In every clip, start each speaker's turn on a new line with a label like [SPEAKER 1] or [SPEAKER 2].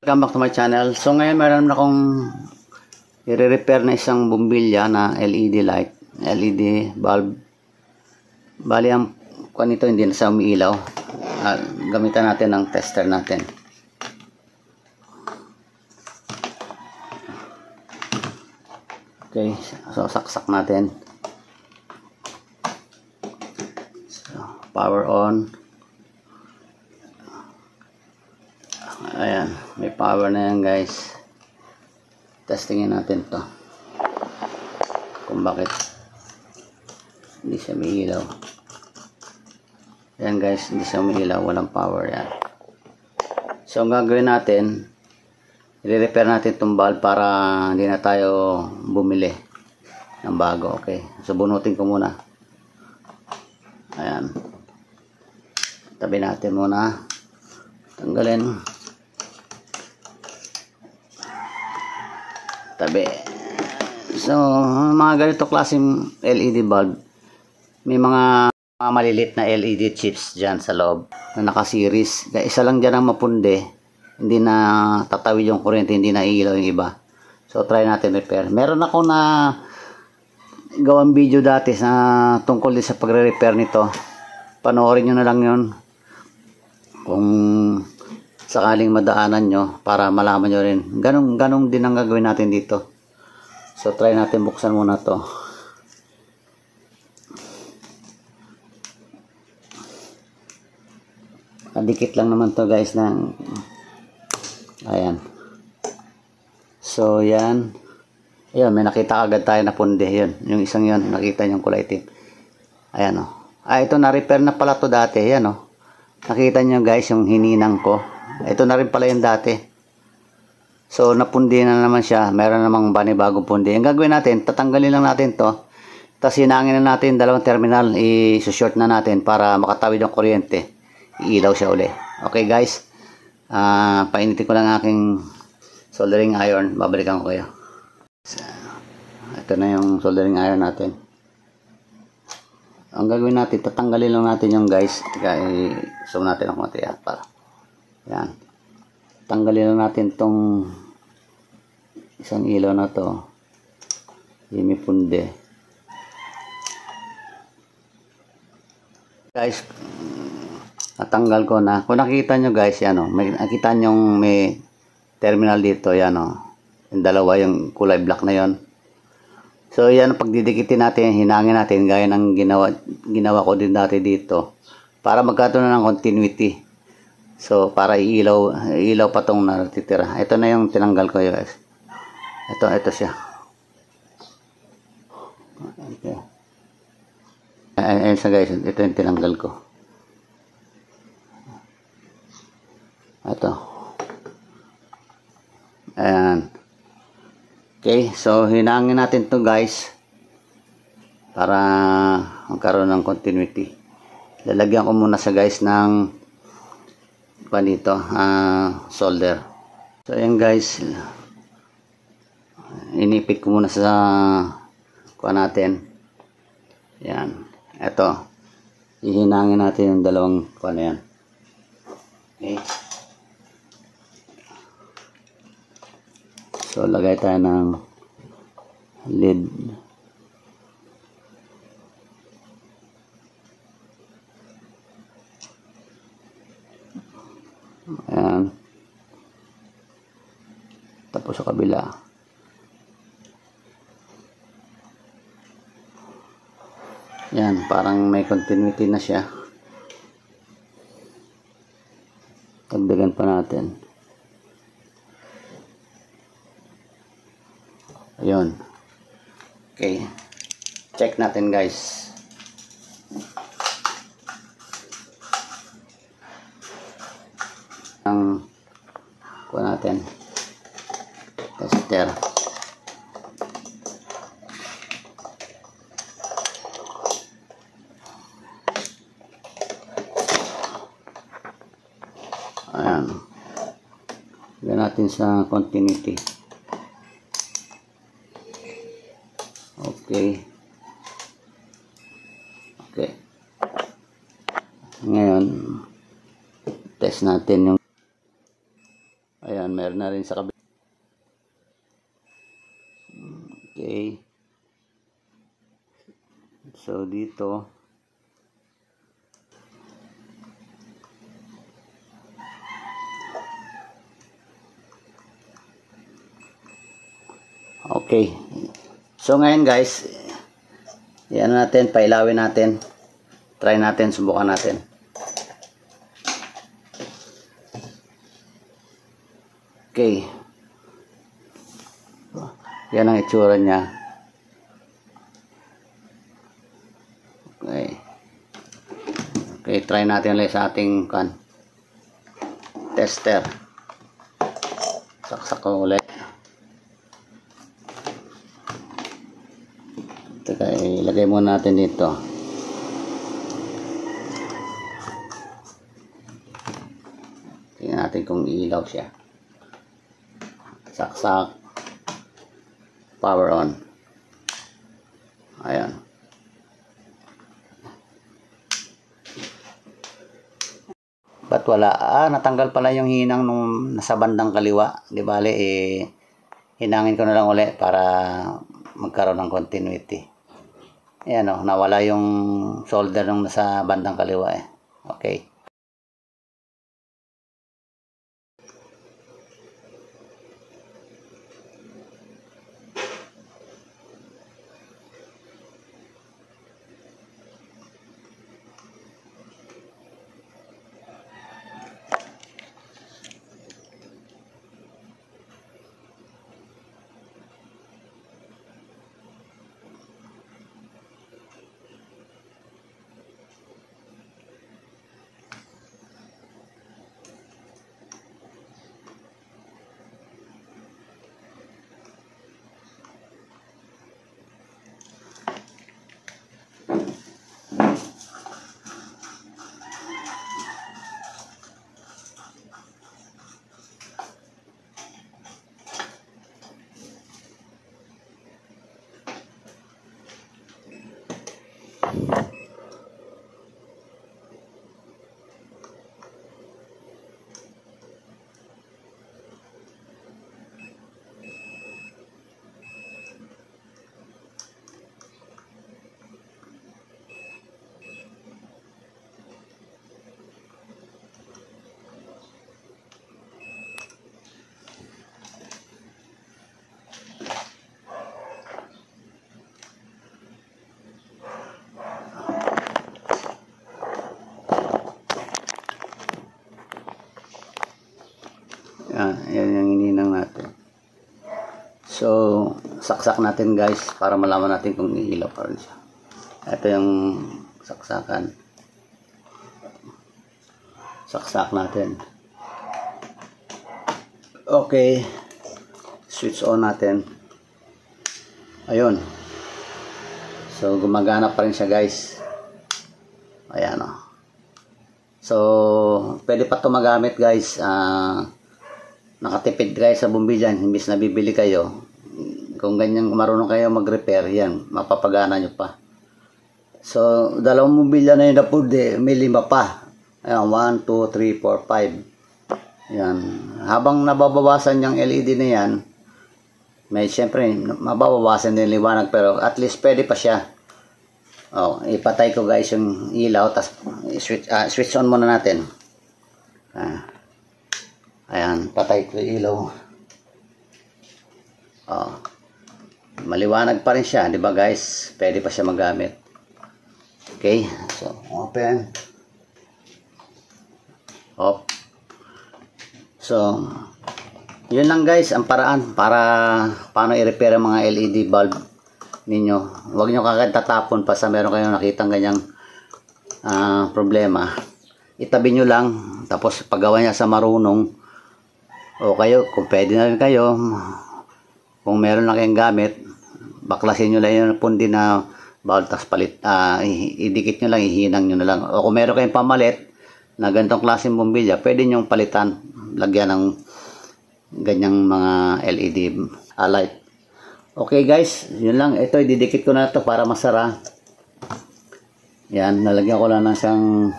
[SPEAKER 1] Welcome back to my channel. So ngayon meron akong i-repair na isang bumbilya na LED light, LED bulb. Bali ang kuan nito hindi na sa umiilaw. Gamitan natin ng tester natin. Okay, so saksak natin. So, power on. Ayan, may power na yan guys. Testingin natin to kung bakit hindi siya may ilaw. Ayan guys, hindi siya may ilaw, walang power yan. So ang gagawin natin, i-repair natin itong bulb para hindi na tayo bumili ng bago. Okay, so bunutin ko muna. Ayan, tabi natin muna, tanggalin. Tabi. So, mga ganito klaseng LED bulb, may mga maliliit na LED chips dyan sa loob na naka-series. Isa lang dyan ang mapunde, hindi na tatawid yung kuryente, hindi na iilaw yung iba. So, try natin repair. Meron ako na gawang video dati na tungkol din sa pagre-repair nito. Panoorin nyo na lang yun kung sakaling madaanan nyo para malaman nyo rin. Ganong din ang gagawin natin dito. So try natin buksan muna to. Dikit lang naman to guys ng ayan. So yan. Ayun, may nakita agad tayo na punde. Yun, yung isang yun, nakita yung kulay itim. Ayan o. Ito na-repair na pala to dati. Ayan o. Nakita nyo guys yung hininang ko. Ito na rin pala yung dati. So, napundi na naman siya. Meron namang bagong pundi. Ang gagawin natin, tatanggalin lang natin to. Tapos hinangin na natin dalawang terminal. I-short na natin para makatawid yung kuryente. Iilaw siya uli. Okay guys. Painitin ko lang aking soldering iron. Babalikan ko kayo. So, ito na yung soldering iron natin. Ang gagawin natin, tatanggalin lang natin yung guys. I-zoom natin ang konti para. Yan. Tanggalin lang natin tong isang ilaw na to. Yung may punde. Guys, natanggal ko na. Kung nakita nyo guys, yan o. Nakita nyo may terminal dito. Yan o. Yung dalawa, yung kulay black na yon. So yan, pagdidikitin natin, hinangin natin. Gaya ng ginawa ko din dati dito. Para magkatuon ng continuity. So, para ilaw pa tong natitira. Ito na yung tinanggal ko guys. Ito siya. Okay. Ayan siya guys. Ito yung tinanggal ko. Ito. Ayan. Okay. So, hinangin natin to guys. Para magkaroon ng continuity. Lalagyan ko muna sa guys ng dito, solder. So ayan guys, inipit ko muna sa kuha natin. Yan, eto ihinangin natin yung dalawang kuha na yan. Okay, so lagay tayo ng lid. Ayan. Tapos sa kabila. Yan, parang may continuity na siya. Dagdagan pa natin. Ayun. Okay. Check natin guys. Ang kuha natin tester. Ayan, lagyan natin sa continuity. Okay, ngayon test natin yung meron na rin sa kabila. Okay. So, dito. Okay. So, ngayon guys, yan natin, pailawin natin. Try natin, subukan natin. Okay. Yan ang itsura niya. Okay. Okay, try natin ulit sa ating tester. Saksak ko ulit. Teka, ilagay muna natin dito. Tingnan natin kung ilaw siya. Saksak. Power on. Ayan. Ba't wala? Natanggal pala yung hinang nung nasa bandang kaliwa. Di bale, hinangin ko na lang ulit para magkaroon ng continuity. Ayan o, nawala yung solder nung nasa bandang kaliwa eh. Okay. Yan yung ininang natin. So, saksak natin guys para malaman natin kung iilaw pa rin siya. Ito yung saksakan. Saksak natin. Okay. Switch on natin. Ayun. So, gumagana pa rin siya guys. Ayan o. So, pwede pa ito magamit guys. Nakatipid guys sa bumbilya, imbis na bibili kayo. Kung ganyan marunong kayo mag-repair, yan, mapapagana nyo pa. So, dalawang bumbilya na yun na po, may 5 pa. Ayan, 1, 2, 3, 4, 5. Yan. Habang nababawasan yung LED na yan, may syempre, mababawasan din liwanag, pero at least pwede pa siya. Oh, ipatay ko guys yung ilaw, tapos switch on muna natin. Ayan, patay ko yung ilaw. Oh. Maliwanag pa rin siya, di ba guys? Pwede pa siya magamit. Okay, so open. Off. So, yun lang guys, ang paraan para paano i-repair ang mga LED bulb ninyo. Huwag nyo kagad tatapon pa sa meron kayong nakitang ganyang problema. Itabi nyo lang, tapos paggawa niya sa marunong, o kayo, kung pwede na rin kayo, kung meron na kayong gamit, baklasin nyo lang yung pundi na bulb, tapos palit, idikit nyo lang, ihinang nyo na lang. O kung meron kayong pamalit na ganitong klaseng bumbilya, pwede nyo palitan, lagyan ng ganyang mga LED light. Okay guys, yun lang. Ito, ididikit ko na ito para masara. Yan, nalagyan ko lang ng siyang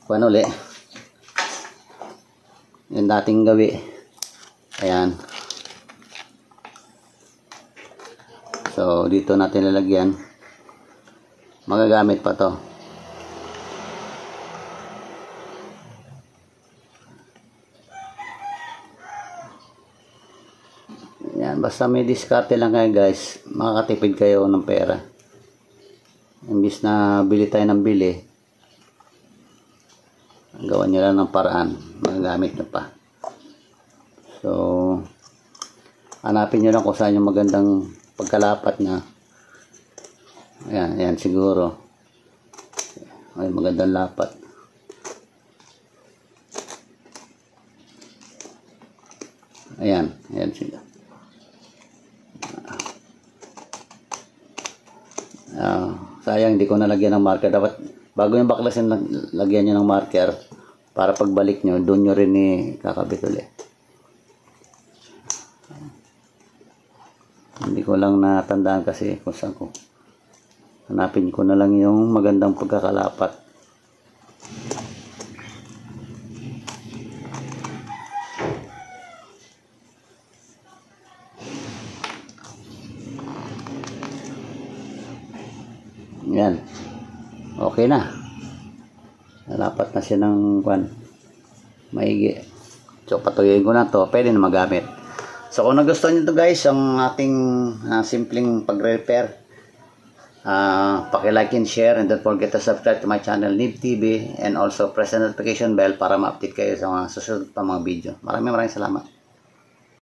[SPEAKER 1] panuli. Yung dating gawi. Ayan. So, dito natin lalagyan. Magagamit pa to. Ayan. Basta may diskarte lang kayo guys. Makakatipid kayo ng pera. Imbis na bili tayo ng bili, gawan nyo lang ng paraan, magagamit nyo pa. So, hanapin nyo lang kung saan yung magandang pagkalapat na. Ayan, ayan siguro. Ay, magandang lapat. Ayan, ayan sila. Sayang, hindi ko nalagyan ng marker. Dapat, bago yung baklasin, lagyan nyo ng marker para pagbalik nyo, doon nyo rin kakabit ulit. Hindi ko lang natandaan kasi kung saan ko. Hanapin ko na lang yung magandang pagkakalapat. Yan. Okay na. Nalapat na siya ng maigi. So, patuyuin ko na to. Pwede na magamit. So, kung nagustuhan nyo to guys, ang ating simpleng pag-repair, paki-like and share, and don't forget to subscribe to my channel, Nib TV, and also press the notification bell para ma-update kayo sa mga susunod pa mga video. Maraming salamat.